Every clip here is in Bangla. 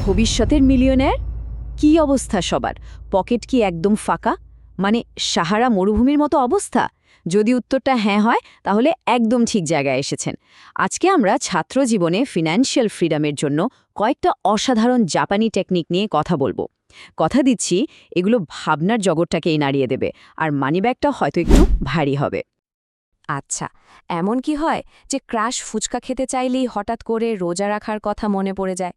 ভবিষ্যতের মিলিয়নেয়ার? কি অবস্থা সবার? পকেট কি একদম ফাঁকা? মানে সাহারা মরুভূমির মতো অবস্থা? যদি উত্তরটা হ্যাঁ হয় তাহলে একদম ঠিক জায়গায় এসেছেন। আজকে আমরা ছাত্র জীবনে ফিন্যান্সিয়াল ফ্রিডমের জন্য কয়েকটা অসাধারণ জাপানি টেকনিক নিয়ে কথা বলবো। কথা দিচ্ছি, এগুলো ভাবনার জগৎটাকেই নাড়িয়ে দেবে, আর মানিব্যাগটা হয়তো একটু ভারী হবে। আচ্ছা, এমন কি হয় যে ক্রাশ ফুচকা খেতে চাইলেই হঠাৎ করে রোজা রাখার কথা মনে পড়ে যায়?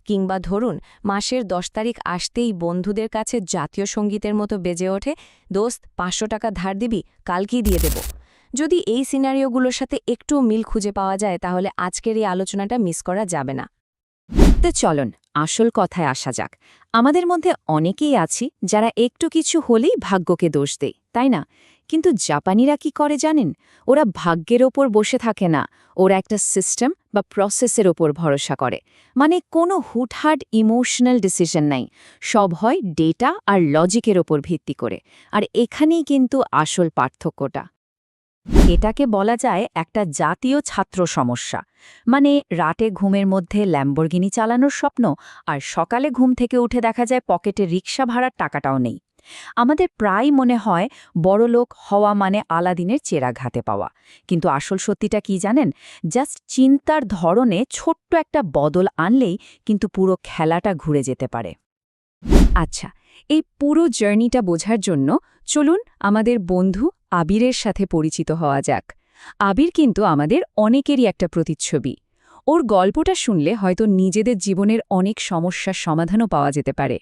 কিংবা ধরুন মাসের ১০ তারিখ আসতেই বন্ধুদের কাছে জাতীয় সঙ্গীতের মতো বেজে ওঠে, দোস্ত ৫০০ টাকা ধার দিবি, কালকেই দিয়ে দেব। যদি এই সিনারিওগুলোর সাথে একটু মিল খুঁজে পাওয়া যায় তাহলে আজকের এই আলোচনাটা মিস করা যাবে না। তো চলুন আসল কথায় আসা যাক। আমাদের মধ্যে অনেকেই আছি যারা একটু কিছু হলেই ভাগ্যকে দোষ দেয়, তাই না? কিন্তু জাপানিরা কি করে জানেন? ওরা ভাগ্যের ওপর বসে থাকে না, ওরা একটা সিস্টেম বা প্রসেসের ওপর ভরসা করে। মানে কোনো হুটহাট ইমোশনাল ডিসিশন নাই, সব হয় ডেটা আর লজিকের ওপর ভিত্তি করে। আর এখানেই কিন্তু আসল পার্থক্যটা। এটাকে বলা যায় একটা জাতীয় ছাত্র সমস্যা। মানে রাতে ঘুমের মধ্যে ল্যাম্বরগিনি চালানোর স্বপ্ন, আর সকালে ঘুম থেকে উঠে দেখা যায় পকেটে রিক্সা ভাড়ার টাকাটাও নেই। আমাদের প্রায় মনে হয় বড়লোক হওয়া মানে আলাদিনের চেরাগ হাতে পাওয়া। কিন্তু আসল সত্যিটা কি জানেন? জাস্ট চিন্তার ধরনে ছোট্ট একটা বদল আনলেই কিন্তু পুরো খেলাটা ঘুরে যেতে পারে। আচ্ছা, এই পুরো জার্নিটা বোঝার জন্য চলুন আমাদের বন্ধু আবিরের সাথে পরিচিত হওয়া যাক। আবির কিন্তু আমাদের অনেকেরই একটা প্রতিচ্ছবি। ওর গল্পটা শুনলে হয়তো নিজেদের জীবনের অনেক সমস্যার সমাধানও পাওয়া যেতে পারে।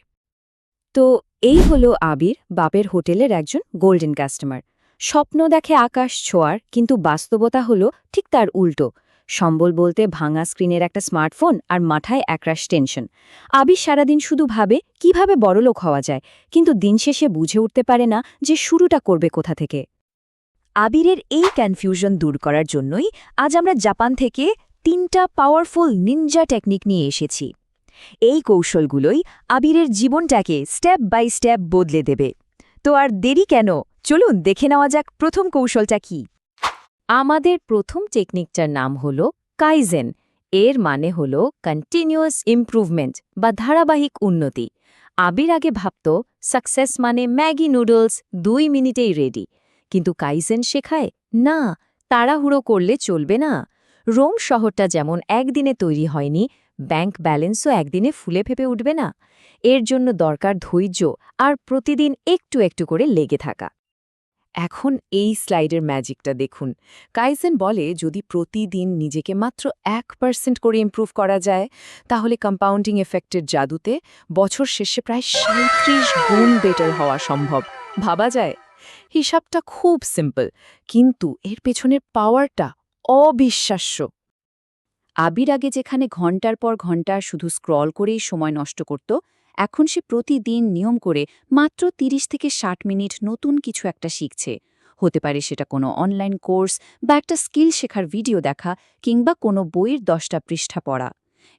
তো এই হলো আবির, বাপের হোটেলের একজন গোল্ডেন কাস্টমার। স্বপ্ন দেখে আকাশ ছোঁয়ার, কিন্তু বাস্তবতা হলো ঠিক তার উল্টো। সম্বল বলতে ভাঙা স্ক্রিনের একটা স্মার্টফোন আর মাথায় একরাশ টেনশন। আবির সারাদিন শুধু ভাবে কিভাবে বড়লোক হওয়া যায়, কিন্তু দিন শেষে বুঝে উঠতে পারে না যে শুরুটা করবে কোথা থেকে। আবিরের এই কনফিউশন দূর করার জন্যই আজ আমরা জাপান থেকে ৩টা পাওয়ারফুল নিনজা টেকনিক নিয়ে এসেছি। এই কৌশলগুলোই আবিরের জীবনটাকে স্টেপ বাই স্টেপ বদলে দেবে। তো আর দেরি কেন, চলুন দেখে নেওয়া যাক প্রথম কৌশলটা কি। আমাদের প্রথম টেকনিকটার নাম হল কাইজেন। এর মানে হল কন্টিনিউয়াস ইমপ্রুভমেন্ট বা ধারাবাহিক উন্নতি। আবির আগে ভাবত সাকসেস মানে ম্যাগি নুডলস ২ মিনিটেই রেডি। কিন্তু কাইজেন শেখায় না, তাড়াহুড়ো করলে চলবে না। রোম শহরটা যেমন একদিনে তৈরি হয়নি, ব্যাংক ব্যালেন্সও একদিনে ফুলে ফেপে উঠবে না। এর জন্য দরকার ধৈর্য আর প্রতিদিন একটু একটু করে লেগে থাকা। এখন এই স্লাইডের ম্যাজিকটা দেখুন। কাইজেন বলে যদি প্রতিদিন নিজেকে মাত্র ১% করে ইমপ্রুভ করা যায়, তাহলে কম্পাউন্ডিং এফেক্টের জাদুতে বছর শেষে প্রায় ৩৭ গুণ বেটার হওয়া সম্ভব। ভাবা যায়? হিসাবটা খুব সিম্পল, কিন্তু এর পেছনের পাওয়ারটা অবিশ্বাস্য। আবির আগে যেখানে ঘন্টার পর ঘন্টা শুধু স্ক্রল করেই সময় নষ্ট করত, এখন সে প্রতিদিন নিয়ম করে মাত্র ৩০ থেকে ৬০ মিনিট নতুন কিছু একটা শিখছে। হতে পারে সেটা কোনো অনলাইন কোর্স বা একটা স্কিল শেখার ভিডিও দেখা, কিংবা কোনো বইয়ের ১০টা পৃষ্ঠা পড়া।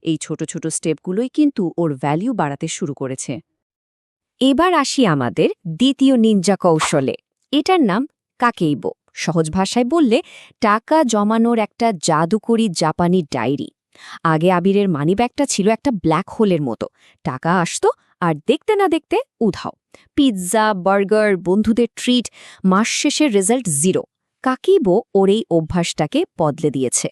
এই ছোট ছোট স্টেপগুলোই কিন্তু ওর ভ্যালিউ বাড়াতে শুরু করেছে। এবার আসি আমাদের দ্বিতীয় নিনজা কৌশলে। এটার নাম কাকেইবো। সহজ ভাষায় বললে টাকা জমানোর একটা জাদুকরি জাপানি ডায়েরি। আগে আবিরের মানিব্যাগটা ছিল একটা ব্ল্যাক হোলের মতো। টাকা আসতো আর দেখতে না দেখতে উধাও। পিৎজা, বার্গার, বন্ধুদের ট্রিট, মাস শেষের রেজাল্ট 0। কাকেইবো ওর এই অভ্যাসটাকে বদলে দিয়েছে।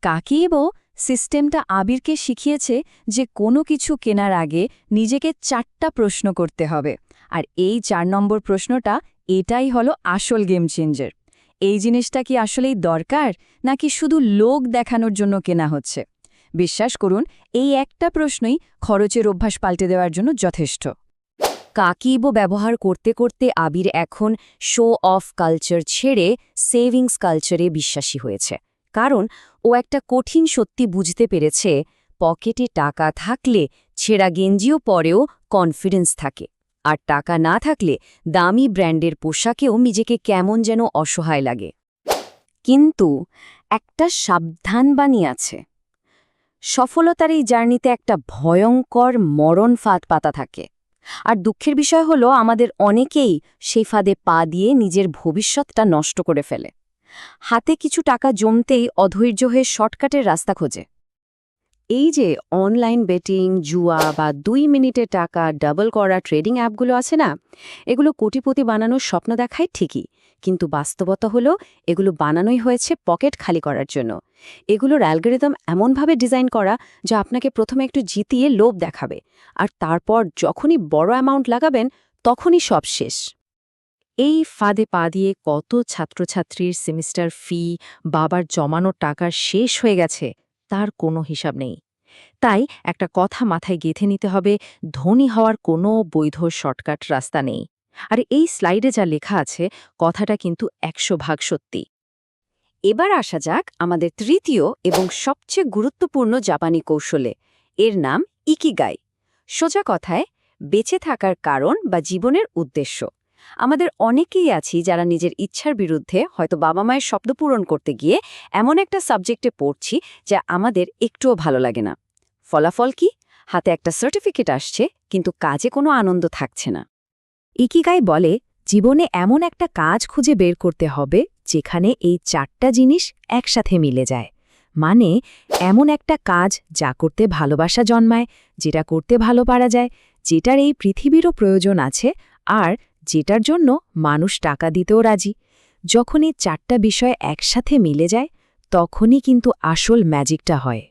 কাকেইবো সিস্টেমটা আবিরকে শিখিয়েছে যে কোনো কিছু কেনার আগে নিজেকে 4টা প্রশ্ন করতে হবে। আর এই ৪ নম্বর প্রশ্নটা, এটাই হলো আসল গেম চেঞ্জার। এই জিনিসটা কি আসলেই দরকার, নাকি শুধু লোক দেখানোর জন্য কেনা হচ্ছে? বিশ্বাস করুন, এই একটা প্রশ্নই খরচের অভ্যাস পাল্টে দেওয়ার জন্য যথেষ্ট। কাকেইবো ব্যবহার করতে করতে আবির এখন শো অফ কালচার ছেড়ে সেভিংস কালচারে বিশ্বাসী হয়েছে। কারণ ও একটা কঠিন সত্যি বুঝতে পেরেছে, পকেটে টাকা থাকলে ছেঁড়া গেঞ্জিও পরেও কনফিডেন্স থাকে, আর টাকা না থাকলে দামি ব্র্যান্ডের পোশাকেও নিজেকে কেমন যেন অসহায় লাগে। কিন্তু একটা সাবধানবাণী আছে। সফলতার এই জার্নিতে একটা ভয়ঙ্কর মরণ ফাঁদ পাতা থাকে। আর দুঃখের বিষয় হলো আমাদের অনেকেই সেই ফাঁদে পা দিয়ে নিজের ভবিষ্যৎটা নষ্ট করে ফেলে। হাতে কিছু টাকা জমতেই অধৈর্য হয়ে শর্টকাটের রাস্তা খোঁজে। এই যে অনলাইন বেটিং, জুয়া বা 2 মিনিটে টাকা ডাবল করা ট্রেডিং অ্যাপগুলো আছে না, এগুলো কোটিপতি বানানোর স্বপ্ন দেখায় ঠিকই, কিন্তু বাস্তবতা হলো এগুলো বানানোই হয়েছে পকেট খালি করার জন্য। এগুলোর অ্যালগরিদম এমনভাবে ডিজাইন করা যা আপনাকে প্রথমে একটু জিতিয়ে লোভ দেখাবে, আর তারপর যখনই বড় অ্যামাউন্ট লাগাবেন তখনই সব শেষ। এই ফাঁদে পা দিয়ে কত ছাত্রছাত্রীর সেমিস্টার ফি, বাবার জমানো টাকা শেষ হয়ে গেছে তার কোনো হিসাব নেই। তাই একটা কথা মাথায় গেঁথে নিতে হবে, ধনী হওয়ার কোনো বৈধ শর্টকাট রাস্তা নেই। আর এই স্লাইডে যা লেখা আছে কথাটা কিন্তু 100% সত্যি। এবার আসা যাক আমাদের তৃতীয় এবং সবচেয়ে গুরুত্বপূর্ণ জাপানি কৌশলে। এর নাম ইকিগাই। সোজা কথায় বেঁচে থাকার কারণ বা জীবনের উদ্দেশ্য। আমাদের অনেকেই আছি যারা নিজের ইচ্ছার বিরুদ্ধে হয়তো বাবা মায়ের স্বপ্ন পূরণ করতে গিয়ে এমন একটা সাবজেক্টে পড়ছি যা আমাদের একটুও ভালো লাগে না। ফলাফল কি? হাতে একটা সার্টিফিকেট আসছে, কিন্তু কাজে কোনো আনন্দ থাকছে না। ইকিগাই বলে জীবনে এমন একটা কাজ খুঁজে বের করতে হবে যেখানে এই 4টা জিনিস একসাথে মিলে যায়। মানে এমন একটা কাজ যা করতে ভালোবাসা জন্মায়, যেটা করতে ভালো পারা যায়, যেটার এই পৃথিবীরও প্রয়োজন আছে, আর যেটার জন্য মানুষ টাকা দিতেও রাজি। যখন এই 4টা বিষয় একসাথে মিলে যায় তখনই কিন্তু আসল ম্যাজিকটা হয়।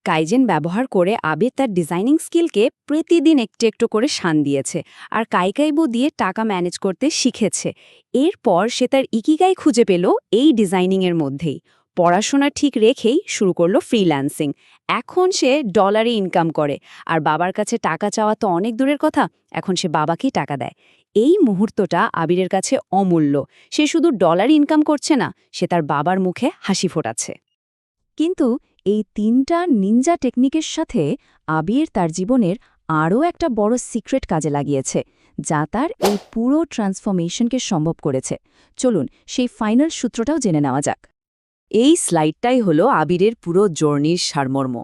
কাইজেন ব্যবহার করে আবির তার ডিজাইনিং স্কিলকে প্রতিদিন একটু একটু করে শান দিয়েছে, আর কাইকাইবু দিয়ে টাকা ম্যানেজ করতে শিখেছে। এরপর সে তার ইকিগাই খুঁজে পেল এই ডিজাইনিংয়ের মধ্যেই। পড়াশোনা ঠিক রেখেই শুরু করলো ফ্রিল্যান্সিং। এখন সে ডলারে ইনকাম করে, আর বাবার কাছে টাকা চাওয়া তো অনেক দূরের কথা, এখন সে বাবাকেই টাকা দেয়। এই মুহূর্তটা আবিরের কাছে অমূল্য। সে শুধু ডলার ইনকাম করছে না, সে তার বাবার মুখে হাসি ফোটাচ্ছে। কিন্তু এই 3টা নিনজা টেকনিকের সাথে আবির তার জীবনের আরও একটা বড় সিক্রেট কাজে লাগিয়েছে, যা তার এই পুরো ট্রান্সফরমেশনকে সম্ভব করেছে। চলুন সেই ফাইনাল সূত্রটাও জেনে নেওয়া যাক। এই স্লাইডটাই হলো আবিরের পুরো জার্নির সারমর্ম।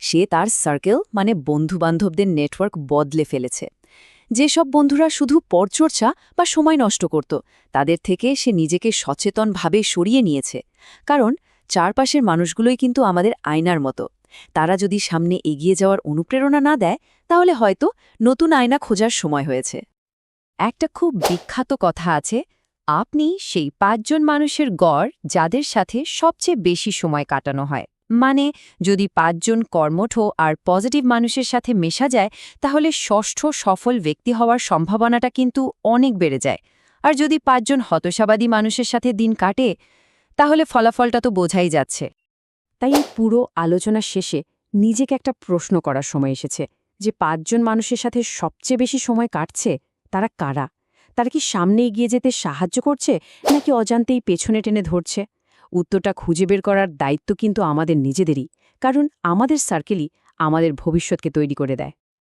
সে তার সার্কেল মানে বন্ধুবান্ধবদের নেটওয়ার্ক বদলে ফেলেছে। যেসব বন্ধুরা শুধু পরচর্চা বা সময় নষ্ট করত, তাদের থেকে সে নিজেকে সচেতনভাবে সরিয়ে নিয়েছে। কারণ চারপাশের মানুষগুলোই কিন্তু আমাদের আয়নার মতো। তারা যদি সামনে এগিয়ে যাওয়ার অনুপ্রেরণা না দেয়, তাহলে হয়তো নতুন আয়না খোঁজার সময় হয়েছে। একটা খুব বিখ্যাত কথা আছে, আপনি সেই 5 জন মানুষের গড় যাদের সাথে সবচেয়ে বেশি সময় কাটানো হয়। মানে যদি 5 জন কর্মঠ আর পজিটিভ মানুষের সাথে মেশা যায়, তাহলে ষষ্ঠ সফল ব্যক্তি হওয়ার সম্ভাবনাটা কিন্তু অনেক বেড়ে যায়। আর যদি 5 জন হতাশাবাদী মানুষের সাথে দিন কাটে, তাহলে ফলাফলটা তো বোঝাই যাচ্ছে। তাই এই পুরো আলোচনা শেষে নিজেকে একটা প্রশ্ন করার সময় এসেছে, যে 5 জন মানুষের সাথে সবচেয়ে বেশি সময় কাটছে তারা কারা? তারা কি সামনে এগিয়ে যেতে সাহায্য করছে, নাকি অজান্তেই পেছনে টেনে ধরছে? উত্তরটা খুঁজে বের করার দায়িত্ব কিন্তু আমাদের নিজেদেরই, কারণ আমাদের সার্কেলই আমাদের ভবিষ্যৎকে তৈরি করে দেয়।